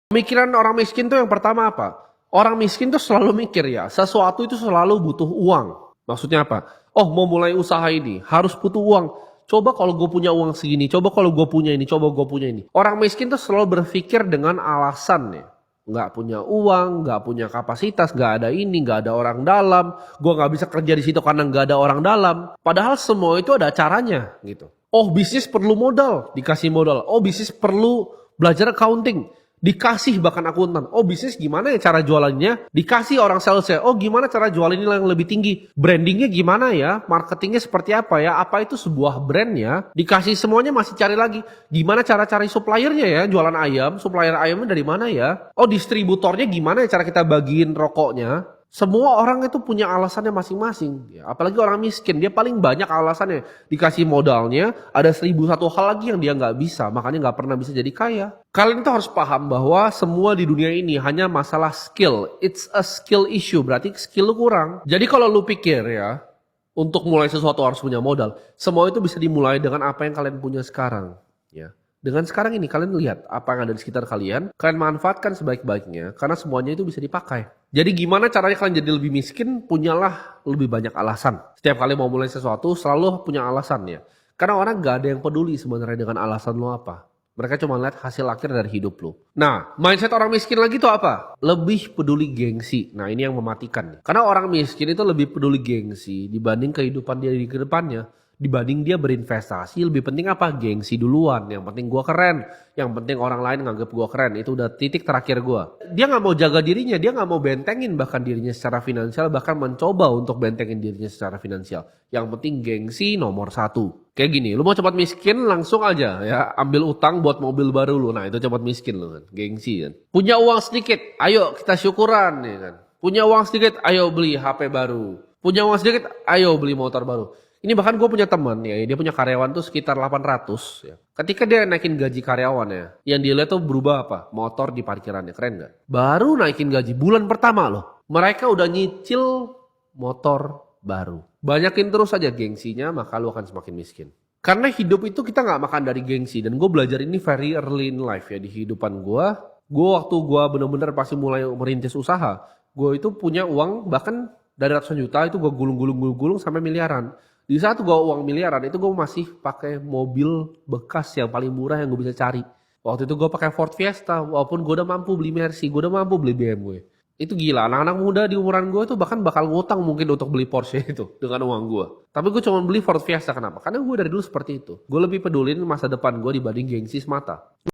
Pemikiran orang miskin tuh yang pertama apa? Orang miskin tuh selalu mikir ya, sesuatu itu selalu butuh uang. Maksudnya apa? Oh, mau mulai usaha ini, harus butuh uang. Coba kalau gue punya uang segini, coba kalau gue punya ini, coba gue punya ini. Orang miskin tuh selalu berpikir dengan alasan ya. Nggak punya uang, nggak punya kapasitas, nggak ada ini, nggak ada orang dalam. Gue nggak bisa kerja di situ karena nggak ada orang dalam. Padahal semua itu ada caranya gitu. Oh, bisnis perlu modal, dikasih modal. Oh, bisnis perlu belajar accounting, dikasih bahkan akuntan. Oh, bisnis gimana ya cara jualannya? Dikasih orang salesnya. Oh, gimana cara jual ini yang lebih tinggi? Brandingnya gimana ya? Marketingnya seperti apa ya? Apa itu sebuah brand ya? Dikasih semuanya masih cari lagi. Gimana cara cari suppliernya ya? Jualan ayam, supplier ayamnya dari mana ya? Oh, distributornya gimana ya cara kita bagiin rokoknya? Semua orang itu punya alasannya masing-masing. Ya, apalagi orang miskin, dia paling banyak alasannya. Dikasih modalnya, ada 1001 hal lagi yang dia nggak bisa, makanya nggak pernah bisa jadi kaya. Kalian itu harus paham bahwa semua di dunia ini hanya masalah skill. It's a skill issue, berarti skill lu kurang. Jadi kalau lu pikir ya, untuk mulai sesuatu harus punya modal. Semua itu bisa dimulai dengan apa yang kalian punya sekarang. Ya. Dengan sekarang ini kalian lihat apa yang ada di sekitar kalian manfaatkan sebaik-baiknya karena semuanya itu bisa dipakai. Jadi gimana caranya kalian jadi lebih miskin? Punyalah lebih banyak alasan. Setiap kali mau mulai sesuatu selalu punya alasan ya. Karena orang gak ada yang peduli sebenarnya dengan alasan lo apa. Mereka cuma lihat hasil akhir dari hidup lo. Nah, mindset orang miskin lagi tuh apa? Lebih peduli gengsi. Nah, ini yang mematikan. Karena orang miskin itu lebih peduli gengsi dibanding kehidupan dia di kedepannya. Dibanding dia berinvestasi, lebih penting apa? Gengsi duluan. Yang penting gua keren. Yang penting orang lain nganggep gua keren. Itu udah titik terakhir gua. Dia gak mau jaga dirinya. Dia gak mau bentengin bahkan dirinya secara finansial. Bahkan mencoba untuk bentengin dirinya secara finansial. Yang penting gengsi nomor 1. Kayak gini, lu mau cepat miskin langsung aja ya. Ambil utang buat mobil baru lu. Nah itu cepat miskin lu kan. Gengsi kan. Punya uang sedikit, ayo kita syukuran ya kan. Punya uang sedikit, ayo beli HP baru. Punya uang sedikit, ayo beli motor baru. Ini bahkan gue punya teman ya, dia punya karyawan tuh sekitar 800 ya. Ketika dia naikin gaji karyawan ya, yang dia lihat tuh berubah apa? Motor di parkirannya, keren gak? Baru naikin gaji bulan pertama loh. Mereka udah nyicil motor baru. Banyakin terus aja gengsinya, maka lu akan semakin miskin. Karena hidup itu kita gak makan dari gengsi. Dan gue belajar ini very early in life ya, di kehidupan gue. Gue waktu gue bener-bener pasti mulai merintis usaha, gue itu punya uang bahkan dari ratusan juta itu gue gulung-gulung sampai miliaran. Di saat gue uang miliaran itu gue masih pakai mobil bekas yang paling murah yang gue bisa cari. Waktu itu gue pakai Ford Fiesta, walaupun gue udah mampu beli Mercy, gue udah mampu beli BMW. Itu gila, anak-anak muda di umuran gue itu bahkan bakal ngutang mungkin untuk beli Porsche itu dengan uang gue. Tapi gue cuma beli Ford Fiesta, kenapa? Karena gue dari dulu seperti itu. Gue lebih pedulin masa depan gue dibanding gengsi semata.